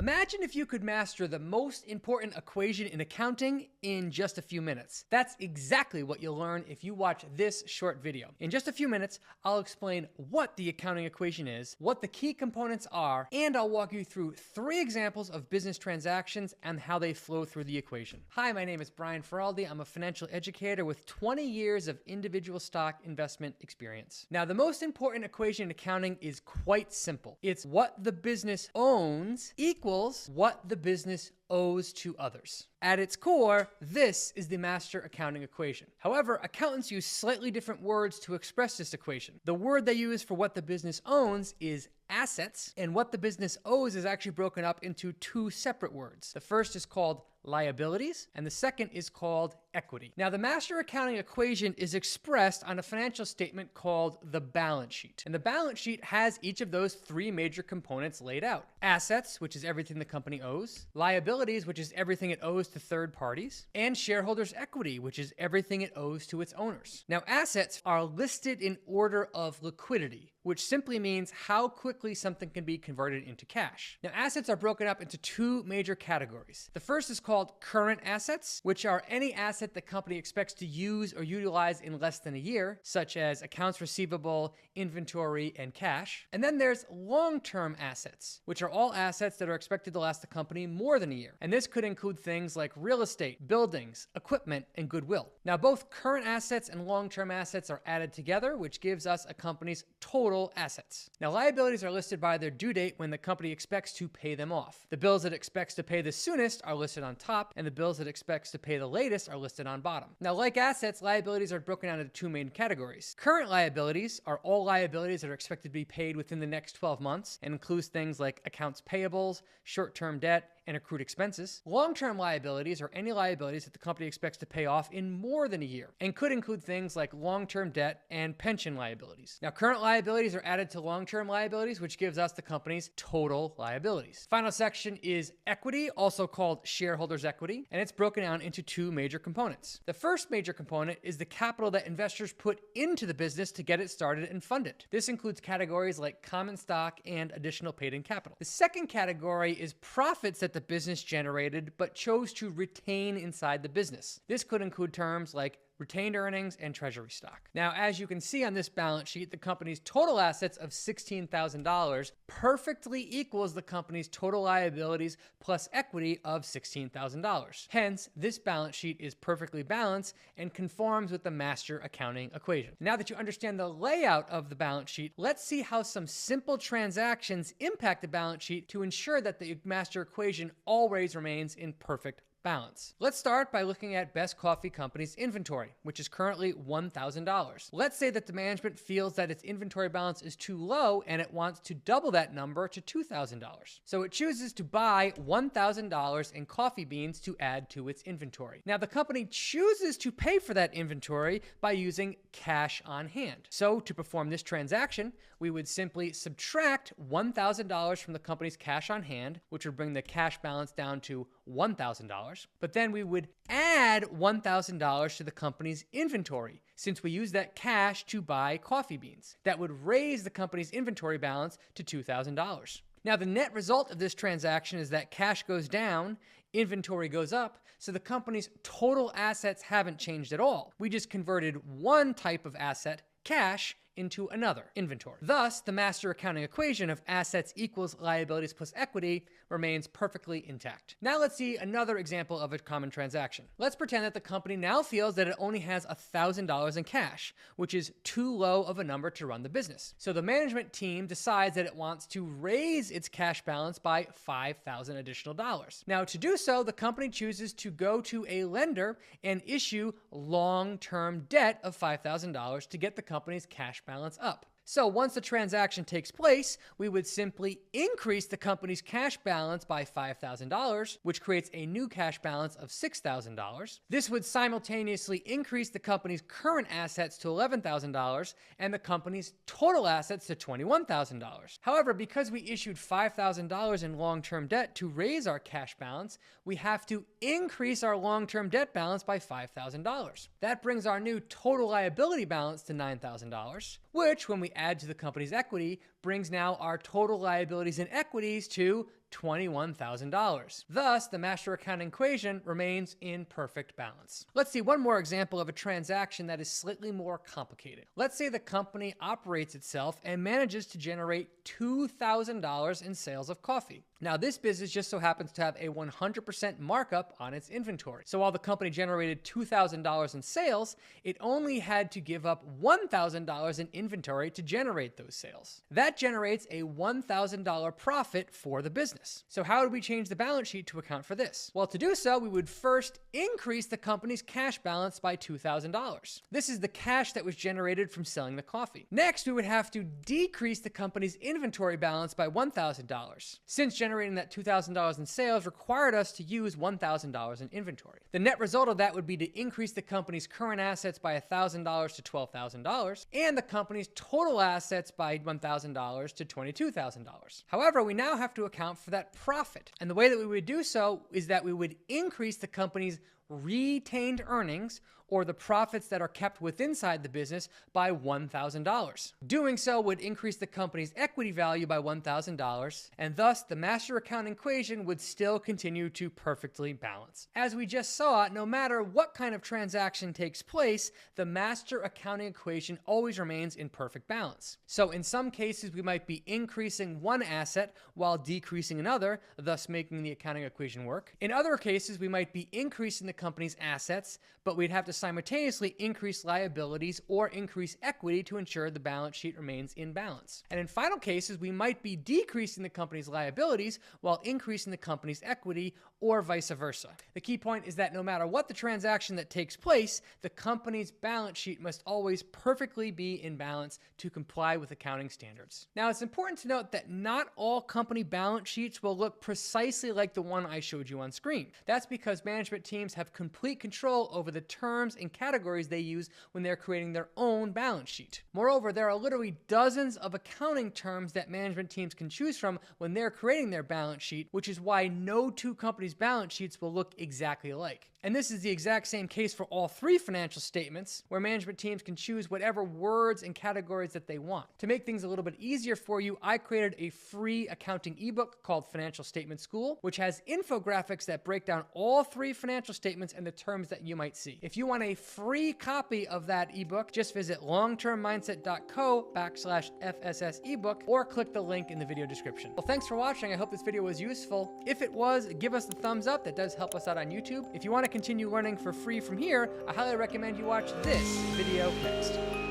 Imagine if you could master the most important equation in accounting in just a few minutes. That's exactly what you'll learn if you watch this short video. In just a few minutes, I'll explain what the accounting equation is, what the key components are, and I'll walk you through 3 examples of business transactions and how they flow through the equation. Hi, my name is Brian Feraldi. I'm a financial educator with 20 years of individual stock investment experience. Now, the most important equation in accounting is quite simple. It's what the business owns equals what the business owes to others. At its core, this is the master accounting equation. However, accountants use slightly different words to express this equation. The word they use for what the business owns is assets, and what the business owes is actually broken up into 2 separate words. The first is called liabilities, and the second is called equity. Now, the master accounting equation is expressed on a financial statement called the balance sheet. And the balance sheet has each of those 3 major components laid out. Assets, which is everything the company owes, liabilities, which is everything it owes to third parties, and shareholders' equity, which is everything it owes to its owners. Now, assets are listed in order of liquidity, which simply means how quickly something can be converted into cash. Now, assets are broken up into 2 major categories. The first is called current assets, which are any asset the company expects to use or utilize in less than a year, such as accounts receivable, inventory, and cash. And then there's long-term assets, which are all assets that are expected to last the company more than a year. And this could include things like real estate, buildings, equipment, and goodwill. Now, both current assets and long-term assets are added together, which gives us a company's total assets. Now, liabilities are listed by their due date when the company expects to pay them off. The bills it expects to pay the soonest are listed on top, and the bills it expects to pay the latest are listed on bottom. Now, like assets, liabilities are broken down into 2 main categories. Current liabilities are all liabilities that are expected to be paid within the next 12 months and includes things like accounts payables, short-term debt, and accrued expenses. Long-term liabilities are any liabilities that the company expects to pay off in more than a year and could include things like long-term debt and pension liabilities. Now, current liabilities are added to long-term liabilities, which gives us the company's total liabilities. Final section is equity, also called shareholders' equity, and it's broken down into 2 major components. The first major component is the capital that investors put into the business to get it started and fund it. This includes categories like common stock and additional paid-in capital. The second category is profits that the business generated but chose to retain inside the business. This could include terms like retained earnings, and treasury stock. Now, as you can see on this balance sheet, the company's total assets of $16,000 perfectly equals the company's total liabilities plus equity of $16,000. Hence, this balance sheet is perfectly balanced and conforms with the master accounting equation. Now that you understand the layout of the balance sheet, let's see how some simple transactions impact the balance sheet to ensure that the master equation always remains in perfect balance. Let's start by looking at Best Coffee Company's inventory, which is currently $1,000. Let's say that the management feels that its inventory balance is too low and it wants to double that number to $2,000. So it chooses to buy $1,000 in coffee beans to add to its inventory. Now, the company chooses to pay for that inventory by using cash on hand. So to perform this transaction, we would simply subtract $1,000 from the company's cash on hand, which would bring the cash balance down to $1,000. But then we would add $1,000 to the company's inventory, since we use that cash to buy coffee beans. That would raise the company's inventory balance to $2,000. Now, the net result of this transaction is that cash goes down, inventory goes up, so the company's total assets haven't changed at all. We just converted one type of asset, cash, into another, inventory. Thus, the master accounting equation of assets equals liabilities plus equity remains perfectly intact. Now let's see another example of a common transaction. Let's pretend that the company now feels that it only has $1,000 in cash, which is too low of a number to run the business. So the management team decides that it wants to raise its cash balance by $5,000 additional dollars. Now, to do so, the company chooses to go to a lender and issue long-term debt of $5,000 to get the company's cash balance up. So once the transaction takes place, we would simply increase the company's cash balance by $5,000, which creates a new cash balance of $6,000. This would simultaneously increase the company's current assets to $11,000 and the company's total assets to $21,000. However, because we issued $5,000 in long-term debt to raise our cash balance, we have to increase our long-term debt balance by $5,000. That brings our new total liability balance to $9,000, which, when we add to the company's equity, brings now our total liabilities and equities to $21,000. Thus, the master accounting equation remains in perfect balance. Let's see one more example of a transaction that is slightly more complicated. Let's say the company operates itself and manages to generate $2,000 in sales of coffee. Now, this business just so happens to have a 100% markup on its inventory. So while the company generated $2,000 in sales, it only had to give up $1,000 in inventory to generate those sales. That generates a $1,000 profit for the business. So how do we change the balance sheet to account for this? Well, to do so, we would first increase the company's cash balance by $2,000. This is the cash that was generated from selling the coffee. Next, we would have to decrease the company's inventory balance by $1,000. Since generating that $2,000 in sales required us to use $1,000 in inventory. The net result of that would be to increase the company's current assets by $1,000 to $12,000 and the company's total assets by $1,000 to $22,000. However, we now have to account for that profit. And the way that we would do so is that we would increase the company's retained earnings, or the profits that are kept within the business, by $1,000. Doing so would increase the company's equity value by $1,000, and thus the master accounting equation would still continue to perfectly balance. As we just saw, no matter what kind of transaction takes place, the master accounting equation always remains in perfect balance. So in some cases, we might be increasing one asset while decreasing another, thus making the accounting equation work. In other cases, we might be increasing the company's assets, but we'd have to simultaneously increase liabilities or increase equity to ensure the balance sheet remains in balance. And in final cases, we might be decreasing the company's liabilities while increasing the company's equity, or vice versa. The key point is that no matter what the transaction that takes place, the company's balance sheet must always perfectly be in balance to comply with accounting standards. Now, it's important to note that not all company balance sheets will look precisely like the one I showed you on screen. That's because management teams have complete control over the terms and categories they use when they're creating their own balance sheet. Moreover, there are literally dozens of accounting terms that management teams can choose from when they're creating their balance sheet, which is why no two companies' balance sheets will look exactly alike. And this is the exact same case for all three financial statements, where management teams can choose whatever words and categories that they want. To make things a little bit easier for you, I created a free accounting ebook called Financial Statement School, which has infographics that break down all three financial statements and the terms that you might see. If you want a free copy of that ebook, just visit longtermmindset.co/FSS ebook or click the link in the video description. Well, thanks for watching. I hope this video was useful. If it was, give us the thumbs up. That does help us out on YouTube. If you want to continue learning for free from here, I highly recommend you watch this video next.